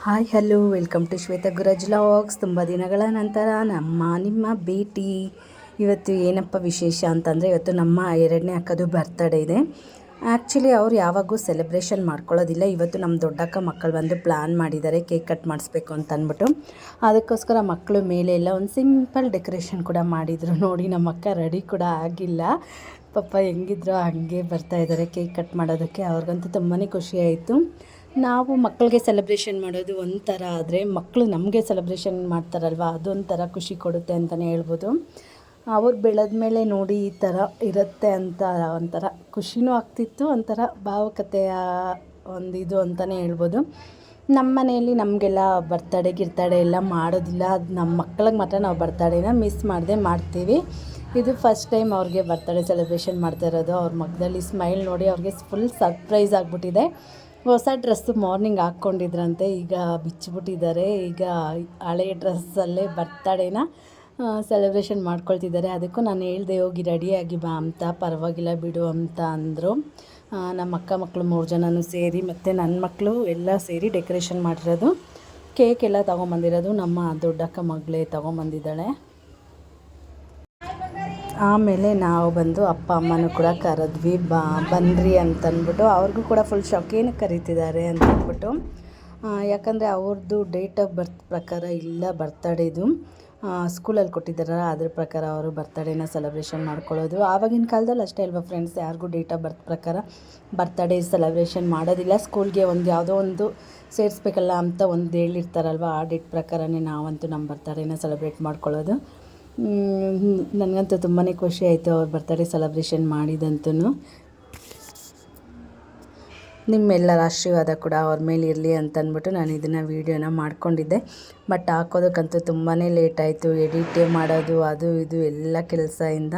Hi hello welcome to Shweta Guraj logs. ತುಂಬ ದಿನಗಳ ನಂತರ ನಿಮ್ಮ ಭೇಟಿ. ಇವತ್ತು ಏನಪ್ಪ ವಿಶೇಷ ಅಂತಂದರೆ, ಇವತ್ತು ನಮ್ಮ ಎರಡನೇ ಅಕ್ಕದು ಬರ್ತಡೇ ಇದೆ. ಆ್ಯಕ್ಚುಲಿ ಅವ್ರು ಯಾವಾಗೂ ಸೆಲೆಬ್ರೇಷನ್ ಮಾಡ್ಕೊಳ್ಳೋದಿಲ್ಲ. ಇವತ್ತು ನಮ್ಮ ದೊಡ್ಡಕ್ಕ ಮಕ್ಕಳು ಬಂದು ಪ್ಲ್ಯಾನ್ ಮಾಡಿದ್ದಾರೆ ಕೇಕ್ ಕಟ್ ಮಾಡಿಸ್ಬೇಕು ಅಂತ ಅಂದ್ಬಿಟ್ಟು. ಅದಕ್ಕೋಸ್ಕರ ಮಕ್ಕಳು ಮೇಲೆ ಎಲ್ಲ ಒಂದು ಸಿಂಪಲ್ ಡೆಕೋರೇಷನ್ ಕೂಡ ಮಾಡಿದರು. ನೋಡಿ, ನಮ್ಮ ಅಕ್ಕ ರೆಡಿ ಕೂಡ ಆಗಿಲ್ಲ ಪಾಪ, ಹೆಂಗಿದ್ರು ಹಾಗೆ ಬರ್ತಾಯಿದ್ದಾರೆ ಕೇಕ್ ಕಟ್ ಮಾಡೋದಕ್ಕೆ. ಅವ್ರಿಗಂತೂ ತುಂಬಾ ಖುಷಿ ಆಯಿತು. ನಾವು ಮಕ್ಕಳಿಗೆ ಸೆಲೆಬ್ರೇಷನ್ ಮಾಡೋದು ಒಂಥರ, ಆದರೆ ಮಕ್ಕಳು ನಮಗೆ ಸೆಲೆಬ್ರೇಷನ್ ಮಾಡ್ತಾರಲ್ವ, ಅದೊಂಥರ ಖುಷಿ ಕೊಡುತ್ತೆ ಅಂತಲೇ ಹೇಳ್ಬೋದು. ಅವ್ರು ಬೆಳೆದ ಮೇಲೆ ನೋಡಿ ಈ ಥರ ಇರುತ್ತೆ ಅಂತ ಒಂಥರ ಖುಷಿನೂ ಆಗ್ತಿತ್ತು, ಒಂಥರ ಭಾವುಕತೆಯ ಒಂದು ಇದು ಅಂತಲೇ ಹೇಳ್ಬೋದು. ನಮ್ಮ ಮನೆಯಲ್ಲಿ ನಮಗೆಲ್ಲ ಗಿರ್ತಡೆ ಎಲ್ಲ ಮಾಡೋದಿಲ್ಲ. ಅದು ನಮ್ಮ ಮಕ್ಕಳಿಗೆ ಮಾತ್ರ ನಾವು ಬರ್ತಡೇನ ಮಿಸ್ ಮಾಡದೆ ಮಾಡ್ತೀವಿ. ಇದು ಫಸ್ಟ್ ಟೈಮ್ ಅವ್ರಿಗೆ ಬರ್ತಡೇ ಸೆಲೆಬ್ರೇಷನ್ ಮಾಡ್ತಾ ಇರೋದು. ಅವ್ರ ಮಗದಲ್ಲಿ ಸ್ಮೈಲ್ ನೋಡಿ ಅವ್ರಿಗೆ ಫುಲ್ ಸರ್ಪ್ರೈಸ್ ಆಗಿಬಿಟ್ಟಿದೆ. ಹೊಸ ಡ್ರೆಸ್ಸು ಮಾರ್ನಿಂಗ್ ಹಾಕ್ಕೊಂಡಿದ್ರಂತೆ, ಈಗ ಬಿಚ್ಚಿಬಿಟ್ಟಿದ್ದಾರೆ. ಈಗ ಹಳೆಯ ಡ್ರೆಸ್ಸಲ್ಲೇ ಬರ್ತಡೇನ ಸೆಲೆಬ್ರೇಷನ್ ಮಾಡ್ಕೊಳ್ತಿದ್ದಾರೆ. ಅದಕ್ಕೂ ನಾನು ಹೇಳ್ದೆ ಹೋಗಿ ರೆಡಿಯಾಗಿ ಬಾ ಅಂತ. ಪರವಾಗಿಲ್ಲ ಬಿಡು ಅಂತ ಅಂದರು. ನಮ್ಮ ಅಕ್ಕ ಮಕ್ಕಳು 3 ಜನನೂ ಸೇರಿ ಮತ್ತು ನನ್ನ ಮಕ್ಕಳು ಎಲ್ಲ ಸೇರಿ ಡೆಕೋರೇಷನ್ ಮಾಡಿರೋದು. ಕೇಕ್ ಎಲ್ಲ ತೊಗೊಂಬಂದಿರೋದು ನಮ್ಮ ದೊಡ್ಡಕ್ಕ ಮಗಳೇ ತೊಗೊಂಬಂದಿದ್ದಾಳೆ. ಆಮೇಲೆ ನಾವು ಬಂದು ಅಪ್ಪ ಅಮ್ಮನೂ ಕೂಡ ಕರೆದ್ವಿ, ಬನ್ನಿರಿ ಅಂತಂದ್ಬಿಟ್ಟು. ಅವ್ರಿಗೂ ಕೂಡ ಫುಲ್ ಶೌಕೇನಕ್ಕೆ ಕರೀತಿದ್ದಾರೆ ಅಂತಂದ್ಬಿಟ್ಟು. ಯಾಕಂದರೆ ಅವ್ರದ್ದು ಡೇಟ್ ಆಫ್ ಬರ್ತ್ ಪ್ರಕಾರ ಇಲ್ಲ ಬರ್ತಡೇದು, ಸ್ಕೂಲಲ್ಲಿ ಕೊಟ್ಟಿದ್ದಾರಲ್ಲ ಅದ್ರ ಪ್ರಕಾರ ಅವರು ಬರ್ತಡೇನ ಸೆಲೆಬ್ರೇಷನ್ ಮಾಡ್ಕೊಳ್ಳೋದು. ಆವಾಗಿನ ಕಾಲದಲ್ಲಿ ಅಷ್ಟೇ ಅಲ್ವಾ ಫ್ರೆಂಡ್ಸ್, ಯಾರಿಗೂ ಡೇಟ್ ಆಫ್ ಬರ್ತ್ ಪ್ರಕಾರ ಬರ್ತಡೇ ಸೆಲೆಬ್ರೇಷನ್ ಮಾಡೋದಿಲ್ಲ. ಸ್ಕೂಲ್ಗೆ ಒಂದು ಯಾವುದೋ ಒಂದು ಸೇರಿಸ್ಬೇಕಲ್ಲ ಅಂತ ಒಂದು ಹೇಳಿರ್ತಾರಲ್ವ, ಆ ಡೇಟ್ ಪ್ರಕಾರನೇ ನಾವಂತೂ ನಮ್ಮ ಬರ್ತಡೇನ ಸೆಲೆಬ್ರೇಟ್ ಮಾಡ್ಕೊಳ್ಳೋದು. ನನಗಂತೂ ತುಂಬಾ ಖುಷಿ ಆಯಿತು ಅವ್ರ ಬರ್ತಡೇ ಸೆಲೆಬ್ರೇಷನ್ ಮಾಡಿದಂತೂ. ನಿಮ್ಮೆಲ್ಲರ ಆಶೀರ್ವಾದ ಕೂಡ ಅವ್ರ ಮೇಲೆ ಇರಲಿ ಅಂತಂದ್ಬಿಟ್ಟು ನಾನು ಇದನ್ನು ವೀಡಿಯೋನ ಮಾಡ್ಕೊಂಡಿದ್ದೆ. ಬಟ್ ಹಾಕೋದಕ್ಕಂತೂ ತುಂಬಾ ಲೇಟ್ ಆಯಿತು. ಎಡಿಟ್ ಮಾಡೋದು ಅದು ಇದು ಎಲ್ಲ ಕೆಲಸದಿಂದ,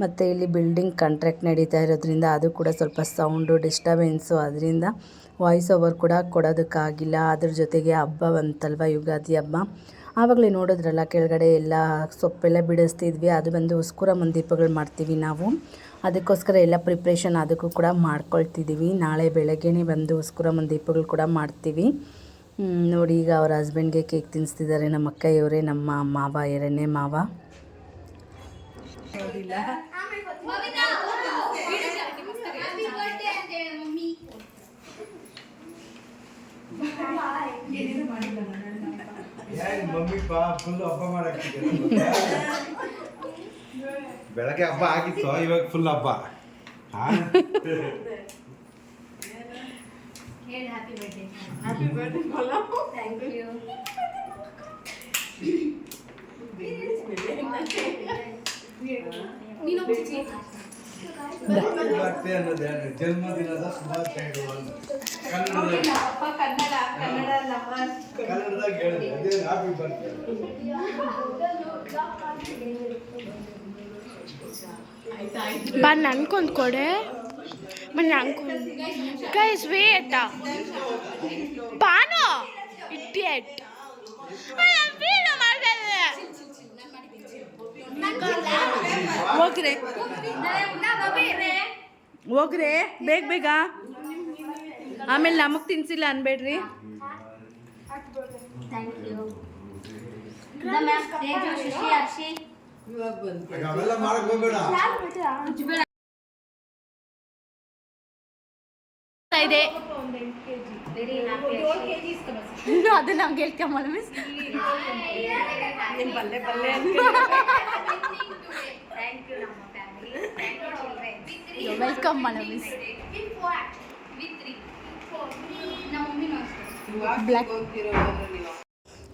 ಮತ್ತು ಇಲ್ಲಿ ಬಿಲ್ಡಿಂಗ್ ಕಾಂಟ್ರಾಕ್ಟ್ ನಡೀತಾ ಇರೋದ್ರಿಂದ ಅದು ಕೂಡ ಸ್ವಲ್ಪ ಸೌಂಡು ಡಿಸ್ಟರ್ಬೆನ್ಸು, ಅದರಿಂದ ವಾಯ್ಸ್ ಓವರ್ ಕೂಡ ಕೊಡೋದಕ್ಕಾಗಿಲ್ಲ. ಅದ್ರ ಜೊತೆಗೆ ಹಬ್ಬ ಬಂತಲ್ವ, ಯುಗಾದಿ ಹಬ್ಬ. ಆವಾಗಲೇ ನೋಡಿದ್ರಲ್ಲ ಕೆಳಗಡೆ ಎಲ್ಲ ಸೊಪ್ಪೆಲ್ಲ ಬಿಡಿಸ್ತಿದ್ವಿ. ಅದು ಬಂದು ಉಸ್ಕುರ ದೀಪಗಳು ಮಾಡ್ತೀವಿ ನಾವು, ಅದಕ್ಕೋಸ್ಕರ ಎಲ್ಲ ಪ್ರಿಪ್ರೇಷನ್ ಅದಕ್ಕೂ ಕೂಡ ಮಾಡ್ಕೊಳ್ತಿದ್ದೀವಿ. ನಾಳೆ ಬೆಳಗ್ಗೆನೇ ಬಂದು ಉಸ್ಕುರ ದೀಪಗಳು ಕೂಡ ಮಾಡ್ತೀವಿ. ನೋಡಿ, ಈಗ ಅವ್ರ ಹಸ್ಬೆಂಡ್ಗೆ ಕೇಕ್ ತಿನ್ನಿಸ್ತಿದ್ದಾರೆ. ನಮ್ಮ ಅಕ್ಕ ಇವರೇ ನಮ್ಮ ಮಾವ, ಎರಡನೇ ಮಾವ. ಬೆಳಗ್ಗೆ ಹಬ್ಬ ಆಗಿತ್ತು, ಇವಾಗ ಫುಲ್ ಹಬ್ಬ. ಜನ್ಮದಿನದ ಶುಭಾಶಯಗಳು ಕನ್ನಡದಾಗ ಹೇಳಿದೆ. Happy birthday. ಬನ್ ಅನ್ಕೊಂಡ್ ಕೊಡೆ ಬನ್ನಿ ಅನ್ಕೊಂಡ್ ಗೈಸ್ ವೇಟ್ ಬಾನು ಇಡಿಯಟ್ ಹೋಗ್ರೆ ಬೇಗ, ಆಮೇಲೆ ನಮಗೆ ತಿನ್ಸಿಲ್ಲ ಅನ್ಬೇಡ್ರಿ. ಅವೆಲ್ಲ ಮಾಡಕ್ ಹೋಗ್ಬೇಡ. ಅದು ನಮ್ಗೆ ಹೇಳ್ಕೊಂಬಲ್ಲ ಮಿಸ್. ವೆಲ್ಕಮ್ ಮಾಡ ಮಿಸ್. ಬ್ಲ್ಯಾಕ್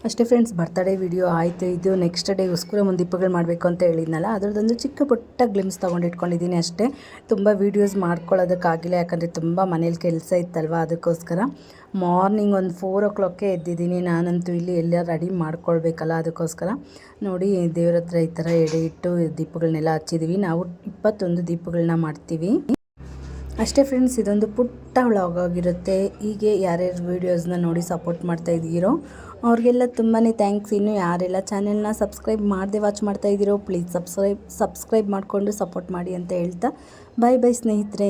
ಅಷ್ಟೇ ಫ್ರೆಂಡ್ಸ್, ಬರ್ತಡೇ ವಿಡಿಯೋ ಆಯಿತು. ಇದು ನೆಕ್ಸ್ಟ್ ಡೇ ಉಸ್ಕುರ ದೀಪಗಳು ಮಾಡಬೇಕು ಅಂತ ಹೇಳಿದ್ನಲ್ಲ, ಅದರದ್ದೊಂದು ಚಿಕ್ಕ ಪುಟ್ಟ ಗ್ಲಿಮ್ಸ್ ತೊಗೊಂಡಿಟ್ಕೊಂಡಿದ್ದೀನಿ ಅಷ್ಟೇ. ತುಂಬ ವೀಡಿಯೋಸ್ ಮಾಡ್ಕೊಳ್ಳೋದಕ್ಕಾಗಿಲ್ಲ, ಯಾಕಂದರೆ ತುಂಬ ಮನೇಲಿ ಕೆಲಸ ಇತ್ತಲ್ವ, ಅದಕ್ಕೋಸ್ಕರ ಮಾರ್ನಿಂಗ್ ಒಂದು 4 o'clock ಎದ್ದಿದ್ದೀನಿ. ನಾನಂತೂ ಇಲ್ಲಿ ಎಲ್ಲ ರೆಡಿ ಮಾಡ್ಕೊಳ್ಬೇಕಲ್ಲ, ಅದಕ್ಕೋಸ್ಕರ ನೋಡಿ ದೇವ್ರ ಹತ್ರ ಈ ಥರ ಎಡೆ ಇಟ್ಟು ದೀಪಗಳನ್ನೆಲ್ಲ ಹಚ್ಚಿದ್ದೀವಿ. ನಾವು 21 ದೀಪಗಳನ್ನ ಮಾಡ್ತೀವಿ ಅಷ್ಟೇ ಫ್ರೆಂಡ್ಸ್. ಇದೊಂದು ಪುಟ್ಟ ವ್ಲಾಗ್ ಆಗಿರುತ್ತೆ. ಹೀಗೆ ಯಾರ್ಯಾರು ವೀಡಿಯೋಸ್ನ ನೋಡಿ ಸಪೋರ್ಟ್ ಮಾಡ್ತಾ ಇದ್ದೀರೋ ಅವ್ರಿಗೆಲ್ಲ ತುಂಬಾ ಥ್ಯಾಂಕ್ಸ್. ಇನ್ನು ಯಾರೆಲ್ಲ ಚಾನೆಲ್ನ ಸಬ್ಸ್ಕ್ರೈಬ್ ಮಾಡದೆ ವಾಚ್ ಮಾಡ್ತಾ ಇದ್ದೀರೋ ಪ್ಲೀಸ್ ಸಬ್ಸ್ಕ್ರೈಬ್ ಮಾಡಿಕೊಂಡು ಸಪೋರ್ಟ್ ಮಾಡಿ ಅಂತ ಹೇಳ್ತಾ, ಬೈ ಸ್ನೇಹಿತರೆ.